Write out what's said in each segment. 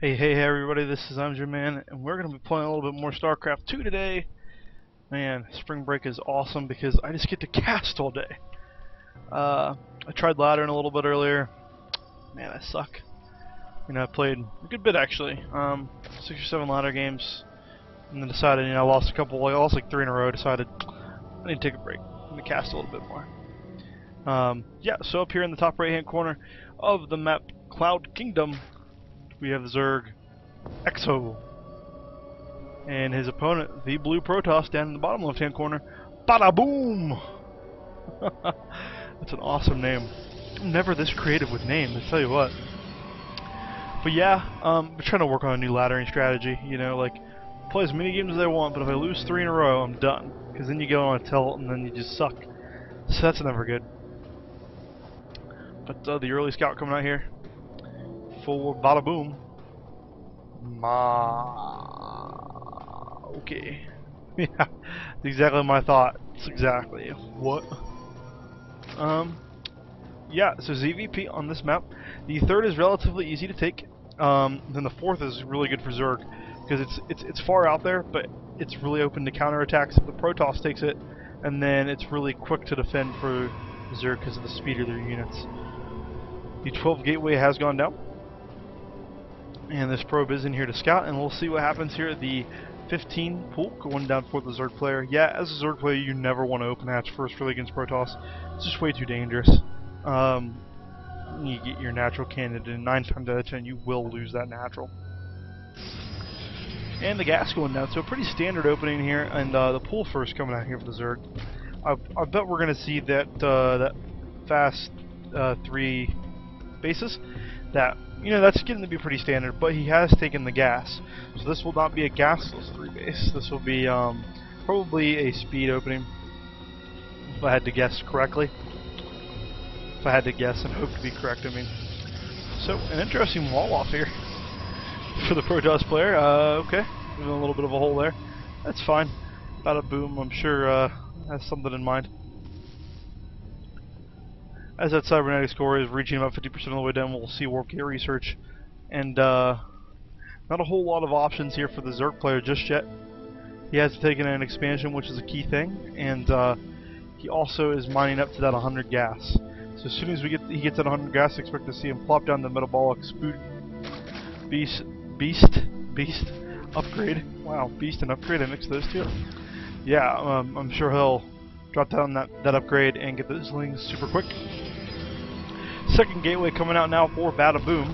Hey everybody, this is xhO Man, and we're going to be playing a little bit more Starcraft 2 today. Man, spring break is awesome because I just get to cast all day. I tried laddering a little bit earlier. Man, I suck. I played a good bit actually. 6 or 7 ladder games, and then decided, I lost a couple, I lost like 3 in a row, decided I need to take a break. I'm going to cast a little bit more. Yeah, so up here in the top right hand corner of the map, Cloud Kingdom, we have Zerg xhO. And his opponent, the blue Protoss, down in the bottom left-hand corner, Badaboom! That's an awesome name. I'm never this creative with names, I tell you what. But yeah, I'm trying to work on a new laddering strategy. Like, play as many games as I want, but if I lose 3 in a row, I'm done. Because then you go on a tilt, and then you just suck. So that's never good. But the early scout coming out here for Badaboom. Okay. Yeah, that's exactly my thought. It's exactly what. Yeah. So ZVP on this map, the third is relatively easy to take. Then the fourth is really good for Zerg because it's far out there, but it's really open to counterattacks if the Protoss takes it, and then it's really quick to defend for Zerg because of the speed of their units. The 12 gateway has gone down, and this probe is in here to scout, and we'll see what happens here at the 15 pool going down for the Zerg player. Yeah, as a Zerg player, you never want to open hatch first really against Protoss. It's just way too dangerous. You get your natural candidate, and 9 times out of 10 you will lose that natural. And the gas going down, so a pretty standard opening here, and the pool first coming out here for the Zerg. I bet we're going to see that fast 3 bases. That's getting to be pretty standard, but he has taken the gas. So this will not be a gasless 3 base. This will be probably a speed opening, if I had to guess correctly. If I had to guess and hope to be correct, I mean. So, an interesting wall off here for the Protoss player. Okay, even a little bit of a hole there. That's fine. Badaboom, I'm sure, has something in mind. As that cybernetic score is reaching about 50% of the way down, we'll see Warp Gate research. And not a whole lot of options here for the Zerg player just yet. He has taken an expansion, which is a key thing, and he also is mining up to that 100 gas. So as soon as he gets that 100 gas, expect to see him plop down the metabolic beast upgrade. Wow, beast and upgrade, I mixed those two. Yeah, I'm sure he'll drop down that upgrade and get those lings super quick. Second gateway coming out now for Badaboom,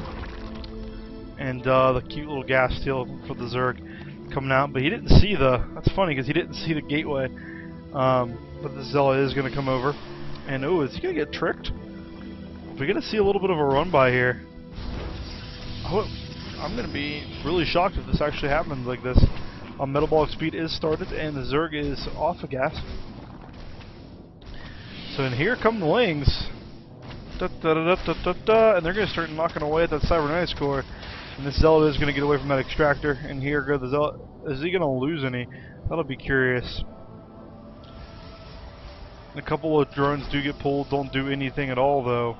and the cute little gas steal for the Zerg coming out, but he didn't see that's funny because he didn't see the gateway, but the Zella is going to come over, and oh, is he going to get tricked? We're going to see a little bit of a run by here. I'm going to be really shocked if this actually happens like this. Metabolic speed is started, and the Zerg is off of gas. So and here come the lings. And they're going to start knocking away at that cybernetic score. And this Zealot is going to get away from that extractor. And here goes the Zealot. Is he going to lose any? That'll be curious. And a couple of drones do get pulled, don't do anything at all though.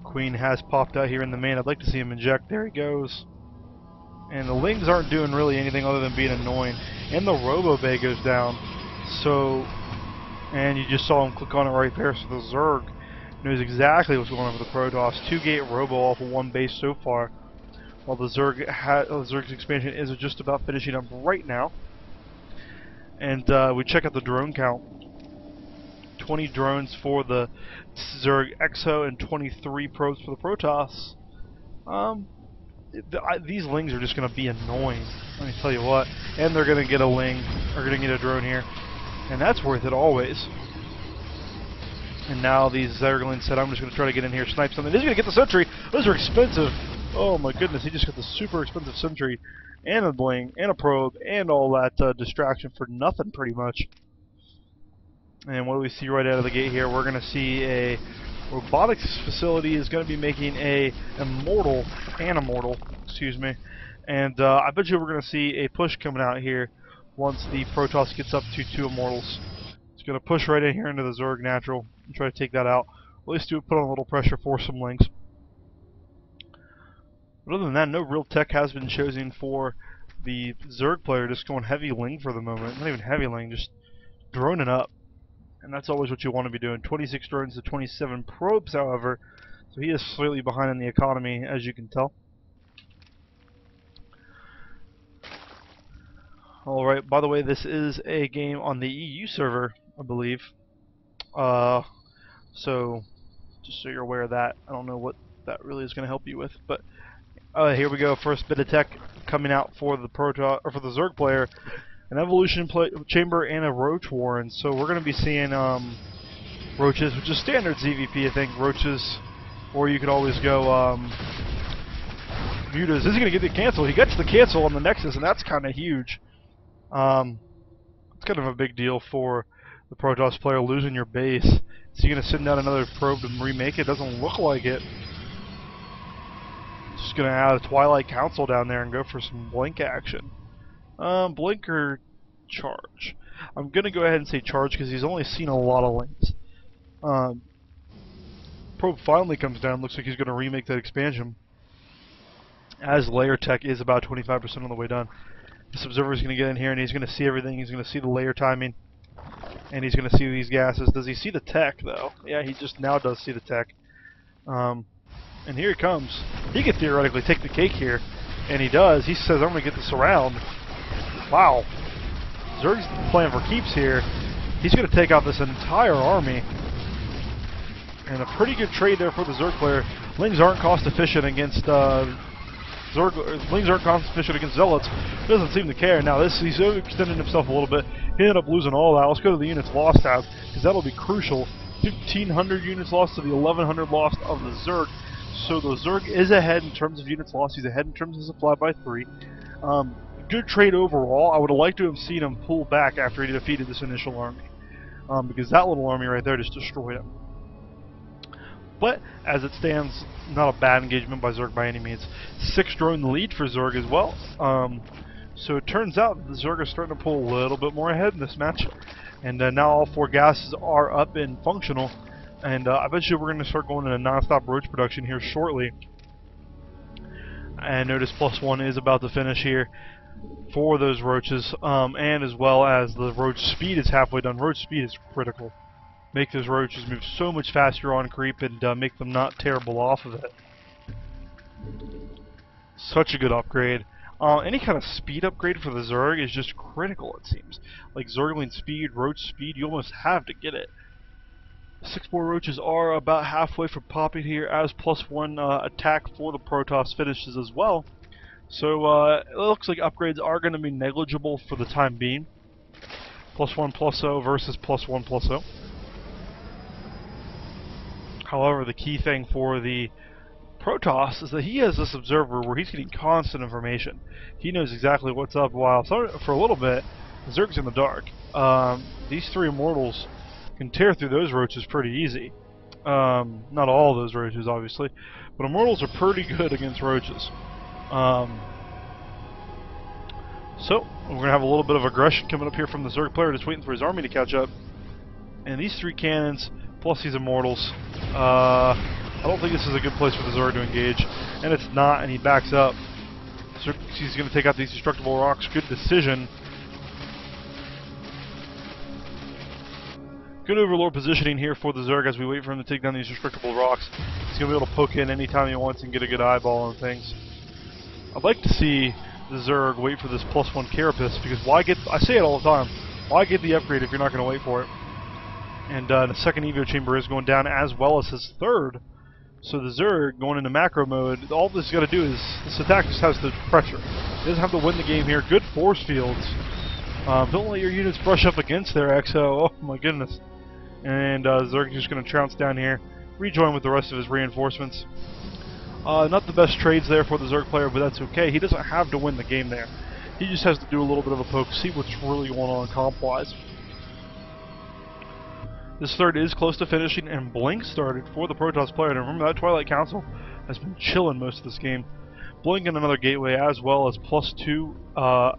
Queen has popped out here in the main. I'd like to see him inject. There he goes. And the lings aren't doing really anything other than being annoying. And the Robo Bay goes down. So... and you just saw him click on it right there, so the Zerg knows exactly what's going on with the Protoss. 2-gate Robo off of 1 base so far, while the Zerg's expansion is just about finishing up right now. And we check out the drone count. 20 drones for the Zerg xhO and 23 probes for the Protoss. These lings are just going to be annoying, let me tell you what. And they're going to get a ling, or going to get a drone here. And that's worth it always. And now these Zerglings said, I'm just going to try to get in here, snipe something. He's going to get the sentry. Those are expensive. Oh my goodness, he just got the super expensive sentry, and a bling, and a probe, and all that distraction for nothing pretty much. And what do we see right out of the gate here? We're going to see a robotics facility is going to be making a immortal, excuse me. And I bet you we're going to see a push coming out here once the Protoss gets up to 2 immortals. It's going to push right in here into the Zerg natural and try to take that out. At least put on a little pressure for some lings. But other than that, no real tech has been chosen for the Zerg player, just going heavy Ling for the moment. Not even heavy Ling, just droning up. And that's always what you want to be doing. 26 drones to 27 probes, however, so he is slightly behind in the economy, as you can tell. Alright, by the way, this is a game on the EU server, I believe. So, just so you're aware of that. I don't know what that really is going to help you with, but here we go. First bit of tech coming out for the for the Zerg player. An evolution chamber and a roach warren. So we're going to be seeing roaches, which is standard ZVP, I think. Roaches, or you could always go mutas. Is he going to get the cancel? He gets the cancel on the Nexus, and that's kind of huge. It's kind of a big deal for the Protoss player losing your base. Is he going to send down another probe to remake it? Doesn't look like it. Just going to add a Twilight Council down there and go for some blink action. Blink or charge? I'm going to go ahead and say charge because he's only seen a lot of links. Probe finally comes down. Looks like he's going to remake that expansion. As layer tech is about 25% on the way done. This observer is going to get in here and he's going to see everything. He's going to see the layer timing. And he's going to see these gases. Does he see the tech, though? Yeah, he just now does see the tech. And here he comes. He could theoretically take the cake here. And he does. He says, I'm going to get this around. Wow. Zerg's playing for keeps here. He's going to take out this entire army. And a pretty good trade there for the Zerg player. Lings aren't cost efficient against Lings aren't cost efficient against Zealots. Doesn't seem to care. Now he's extending himself a little bit. He ended up losing all that. Let's go to the units lost tab, because that'll be crucial. 1,500 units lost to the 1,100 lost of the Zerg. So the Zerg is ahead in terms of units lost. He's ahead in terms of supply by 3. Good trade overall. I would have liked to have seen him pull back after he defeated this initial army. Because that little army right there just destroyed him. But, as it stands, not a bad engagement by Zerg by any means. 6 drone lead for Zerg as well. So it turns out that the Zerg are starting to pull a little bit more ahead in this match. And now all 4 gases are up and functional. And I bet you we're going to start going into non-stop roach production here shortly. And notice +1 is about to finish here for those roaches. And as well as the roach speed is halfway done. Roach speed is critical. Make those roaches move so much faster on creep and make them not terrible off of it. Such a good upgrade. Any kind of speed upgrade for the Zerg is just critical, it seems. Like Zergling speed, roach speed, you almost have to get it. 6 more roaches are about halfway from popping here as +1 attack for the Protoss finishes as well. So it looks like upgrades are going to be negligible for the time being. +1/+0 versus +1/+0. However, the key thing for the Protoss is that he has this observer where he's getting constant information. He knows exactly what's up, while for a little bit, Zerg's in the dark. These 3 immortals can tear through those roaches pretty easy. Not all those roaches, obviously, but immortals are pretty good against roaches. So, we're going to have a little bit of aggression coming up here from the Zerg player, just waiting for his army to catch up. And these 3 cannons, plus these immortals, I don't think this is a good place for the Zerg to engage. And it's not, and he backs up. He's going to take out these destructible rocks. Good decision. Good overlord positioning here for the Zerg as we wait for him to take down these destructible rocks. He's going to be able to poke in anytime he wants and get a good eyeball on things. I'd like to see the Zerg wait for this +1 carapace, because why get... I say it all the time. Why get the upgrade if you're not going to wait for it? And the second Evo chamber is going down as well as his 3rd. So the Zerg going into macro mode, all this has got to do is, this attack just has to pressure. He doesn't have to win the game here. Good force fields. Don't let your units brush up against their xhO. Oh my goodness. And Zerg is just going to trounce down here, rejoin with the rest of his reinforcements. Not the best trades there for the Zerg player, but that's okay. He doesn't have to win the game there. He just has to do a little bit of a poke, see what's really going on comp-wise. This 3rd is close to finishing, and Blink started for the Protoss player. And remember, that Twilight Council has been chilling most of this game. Blink and another gateway, as well as +2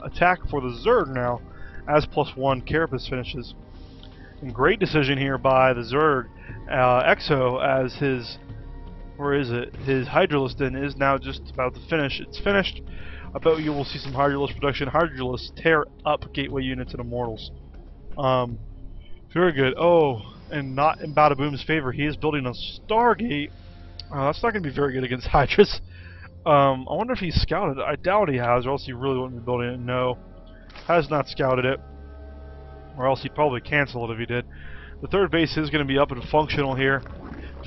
attack for the Zerg now, as +1 carapace finishes. And great decision here by the Zerg. xhO, as his Or is it? His Hydralisk then is now just about to finish. It's finished. I bet you will see some Hydralisk production. Hydralisk tear up gateway units and Immortals. Very good. Oh, and not in Badaboom's favor. He is building a Stargate. That's not going to be very good against Hydras. I wonder if he's scouted it. I doubt he has, or else he really wouldn't be building it. No, has not scouted it. Or else he'd probably cancel it if he did. The third base is going to be up and functional here.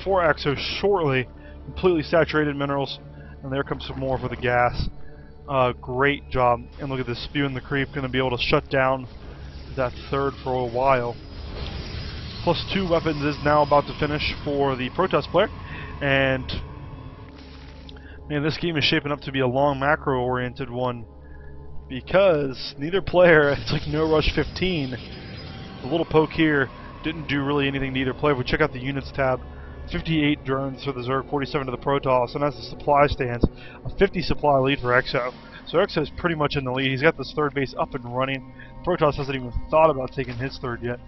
4 xhO shortly. Completely saturated minerals. And there comes some more for the gas. Great job. And look at this spewing the creep. Going to be able to shut down that third for a while. +2 weapons is now about to finish for the Protoss player. And man, this game is shaping up to be a long macro-oriented one. Because neither player, it's like no rush 15. The little poke here didn't do really anything to either player. If we check out the units tab, 58 drones for the Zerg, 47 to the Protoss, and as the supply stands, a 50 supply lead for xhO. So xhO is pretty much in the lead. He's got this third base up and running. Protoss hasn't even thought about taking his third yet.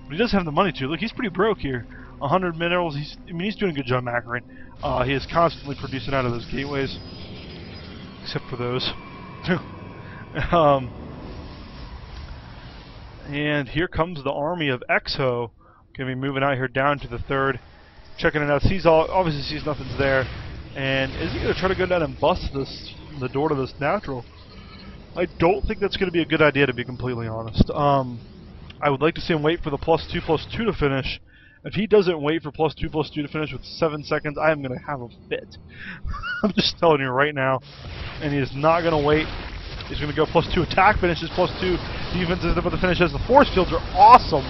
But he does have the money to. Look, he's pretty broke here. 100 minerals. He's doing a good job macroing. He is constantly producing out of those gateways. Except for those. And here comes the army of xhO. Gonna be moving out here down to the third. Checking it out. Obviously sees nothing's there. And is he gonna try to go down and bust the door to this natural? I don't think that's gonna be a good idea, to be completely honest. I would like to see him wait for the +2/+2 to finish. If he doesn't wait for +2/+2 to finish with 7 seconds, I am gonna have a fit. I'm just telling you right now. And he is not gonna wait. He's going to go +2 attack, finishes +2 defense is able to finish as the force fields are awesome.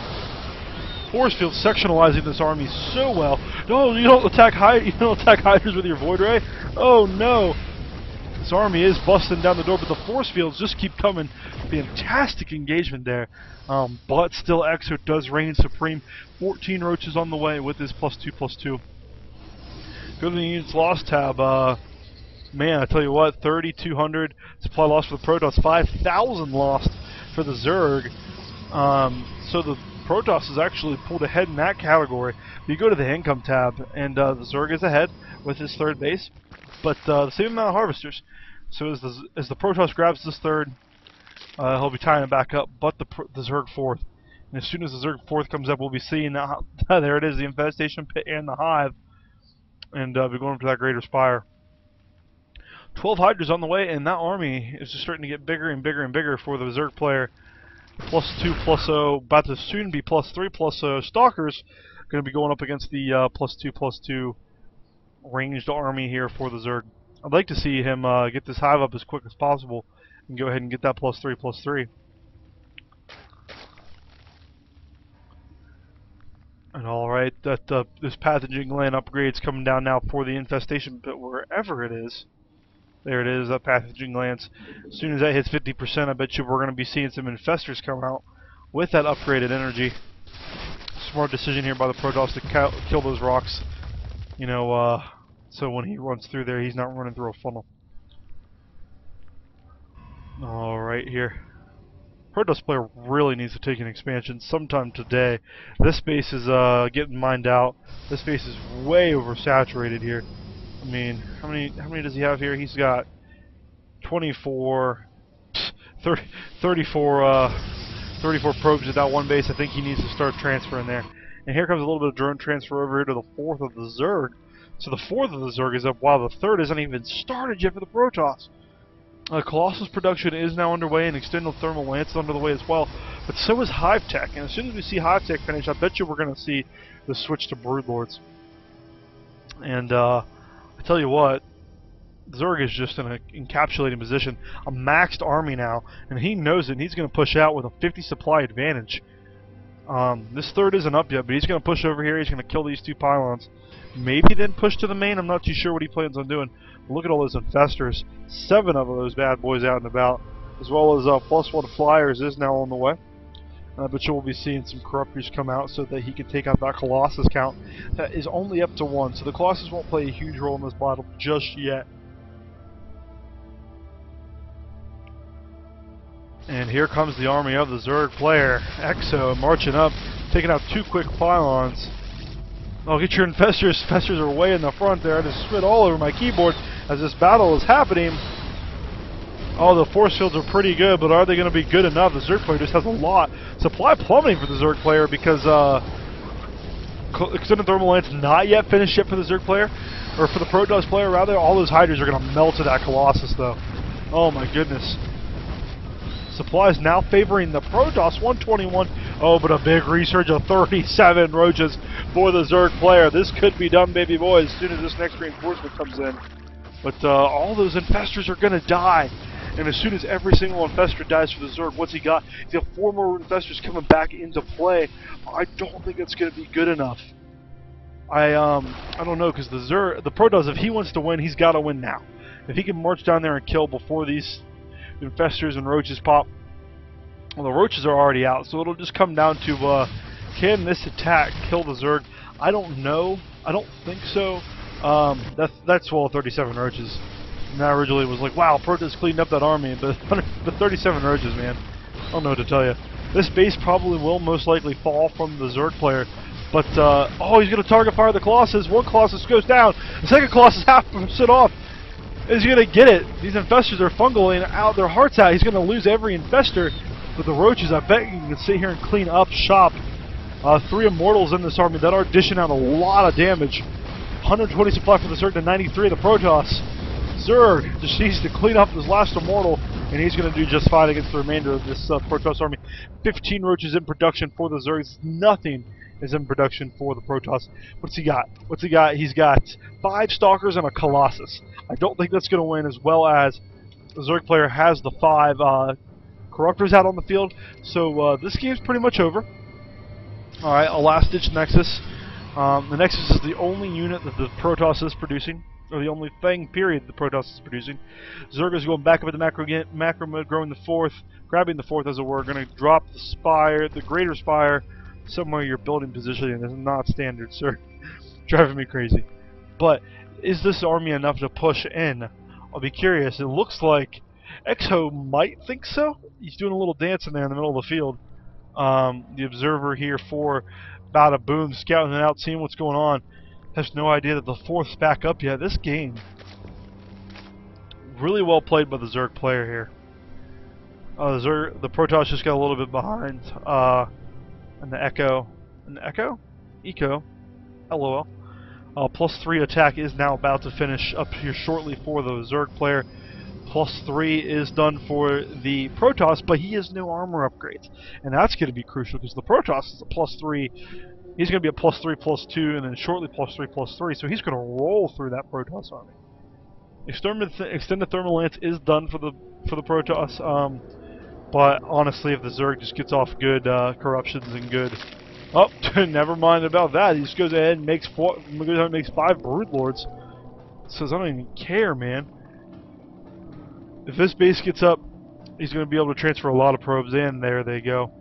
Force fields sectionalizing this army so well. No, you don't attack Hydras with your Void Ray. Oh no. This army is busting down the door, but the force fields just keep coming. Fantastic engagement there. But still xhO does reign supreme. 14 roaches on the way with his +2/+2. Go to the units lost tab. Man, I tell you what, 3,200 supply loss for the Protoss, 5,000 lost for the Zerg. So the Protoss is actually pulled ahead in that category. You go to the income tab, and the Zerg is ahead with his third base, but the same amount of harvesters. So as the Protoss grabs this third, he'll be tying it back up, but the Zerg fourth. And as soon as the Zerg fourth comes up, we'll be seeing there it is, the infestation pit and the hive, and be going for that greater spire. 12 Hydras on the way, and that army is just starting to get bigger and bigger and bigger for the Zerg player. +2/+0, about to soon be +3/+0. Stalkers going to be going up against the +2/+2 ranged army here for the Zerg. I'd like to see him get this hive up as quick as possible and go ahead and get that +3/+3. And alright, this pathogen gland upgrade's coming down now for the infestation pit wherever it is. There it is, that pathogen glands. As soon as that hits 50%, I bet you we're going to be seeing some infestors come out with that upgraded energy. Smart decision here by the Protoss to kill those rocks. You know, so when he runs through there, he's not running through a funnel. Alright, here. Protoss player really needs to take an expansion sometime today. This base is getting mined out. This base is way oversaturated here. I mean, how many does he have here? He's got 24, 34 probes at that one base. I think he needs to start transferring there. And here comes a little bit of drone transfer over here to the fourth of the Zerg. So the fourth of the Zerg is up while the third isn't even started yet for the Protoss. Colossus production is now underway, and Extended Thermal Lance is under the way as well. But so is Hive Tech. And as soon as we see Hive Tech finish, I bet you we're going to see the switch to Broodlords. And I tell you what, Zerg is just in an encapsulating position, a maxed army now, and he knows it, and he's going to push out with a 50 supply advantage. This third isn't up yet, but he's going to push over here, he's going to kill these two pylons. Maybe then push to the main, I'm not too sure what he plans on doing. But look at all those infestors, 7 of those bad boys out and about, as well as +1 flyers is now on the way. I bet you we'll be seeing some corruptors come out so that he can take out that Colossus count. That is only up to 1, so the Colossus won't play a huge role in this battle just yet. And here comes the army of the Zerg player, xhO, marching up, taking out 2 quick pylons. Oh, get your infestors. Infestors are way in the front there. I just spit all over my keyboard as this battle is happening. Oh, the force fields are pretty good, but are they going to be good enough? The Zerg player just has a lot. Supply plummeting for the Zerg player because extended thermal lance not yet finished yet for the Zerg player, or for the Protoss player rather. All those hydras are going to melt to that Colossus though. Oh my goodness. Supplies now favoring the Protoss, 121. Oh, but a big resurge of 37 roaches for the Zerg player. This could be done, baby boy, as soon as this next reinforcement comes in. But all those infestors are going to die. And as soon as every single infestor dies for the Zerg, what's he got? He's got 4 more infestors coming back into play. I don't think it's going to be good enough. I don't know, because the Protoss, if he wants to win, he's got to win now. If he can march down there and kill before these infestors and roaches pop, well, the roaches are already out, so it'll just come down to can this attack kill the Zerg? I don't know. I don't think so. That's well 37 roaches. And that originally was like, wow, Protoss cleaned up that army, but 37 roaches, man. I don't know what to tell you. This base probably will most likely fall from the Zerg player, but oh, he's going to target fire the Colossus. One Colossus goes down. The second Colossus half % off. Is he going to get it? These infestors are fungaling out their hearts out. He's going to lose every infestor. But the roaches, I bet you can sit here and clean up shop. 3 immortals in this army that are dishing out a lot of damage. 120 supply for the Zerg to 93 of the Protoss. Zerg just needs to clean up his last immortal, and he's going to do just fine against the remainder of this Protoss army. 15 roaches in production for the Zergs. Nothing is in production for the Protoss. What's he got? What's he got? He's got 5 Stalkers and a Colossus. I don't think that's going to win, as well as the Zerg player has the 5 Corruptors out on the field. So this game's pretty much over. Alright, a last-ditch Nexus. The Nexus is the only unit that the Protoss is producing, or the only thing, period, the Protoss is producing. Zerg is going back up at the macro mode, growing the 4th, grabbing the 4th as it were, going to drop the Spire, the Greater Spire, somewhere you're building positioning. This is not standard, sir. Driving me crazy. But is this army enough to push in? I'll be curious. It looks like xhO might think so. He's doing a little dance in there in the middle of the field. The observer here for Badaboom, scouting it out, seeing what's going on. Has no idea that the 4th's back up yet. This game, really well played by the Zerg player here. The Protoss just got a little bit behind. And the Echo. And the Echo? Eco. LOL. +3 attack is now about to finish up here shortly for the Zerg player. +3 is done for the Protoss, but he has no armor upgrades. And that's going to be crucial, because the Protoss is a +3. He's going to be a +3, +2, and then shortly +3, +3. So he's going to roll through that Protoss army. Extended Thermal Lance is done for the Protoss. But honestly, if the Zerg just gets off good corruptions and good... Oh, never mind about that. He just goes ahead and makes 5 Broodlords. Says, I don't even care, man. If this base gets up, he's going to be able to transfer a lot of probes in. There they go.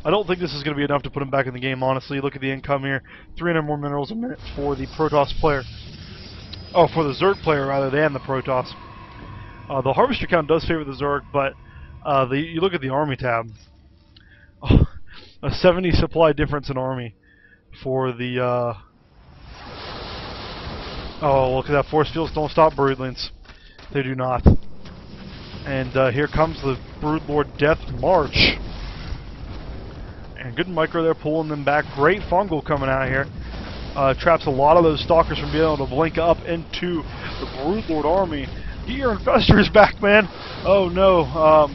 I don't think this is going to be enough to put him back in the game, honestly. Look at the income here. 300 more minerals a minute for the Protoss player. Oh, for the Zerg player rather than the Protoss. The Harvester count does favor the Zerg, but you look at the Army tab. Oh, a 70 supply difference in Army for the... Oh, look at that. Force fields don't stop Broodlings. They do not. And here comes the Broodlord Death March. And good micro there, pulling them back. Great fungal coming out here. Traps a lot of those Stalkers from being able to blink up into the Broodlord army. Get your infestors back, man! Oh no.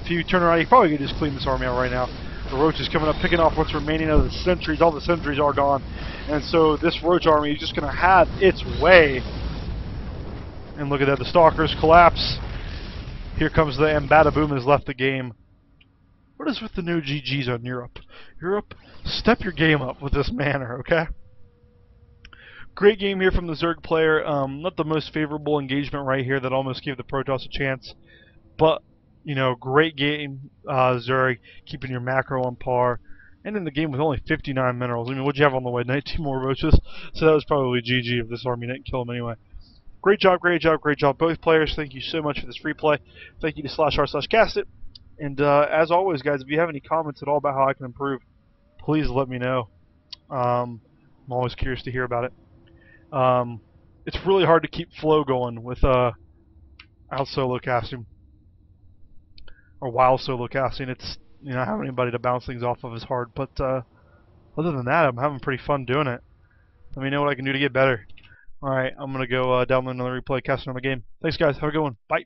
If you turn around, you probably could just clean this army out right now. The Roach is coming up, picking off what's remaining of the sentries. All the sentries are gone. And so this Roach army is just going to have its way. And look at that, the Stalkers collapse. Here comes the Badaboom has left the game. What is with the new GGs on Europe? Europe, step your game up with this manner, okay? Great game here from the Zerg player. Not the most favorable engagement right here that almost gave the Protoss a chance. But, you know, great game, Zerg, keeping your macro on par. And in the game with only 59 minerals. I mean, what'd you have on the way? 19 more roaches? So that was probably GG if this army didn't kill him anyway. Great job, great job, great job, both players. Thank you so much for this free play. Thank you to /r/castit. And as always, guys, if you have any comments at all about how I can improve, please let me know. I'm always curious to hear about it. It's really hard to keep flow going with out solo casting or while solo casting. It's having anybody to bounce things off of is hard. But other than that, I'm having pretty fun doing it. Let me know what I can do to get better. All right, I'm gonna go download another replay, cast another game. Thanks, guys. Have a good one. Bye.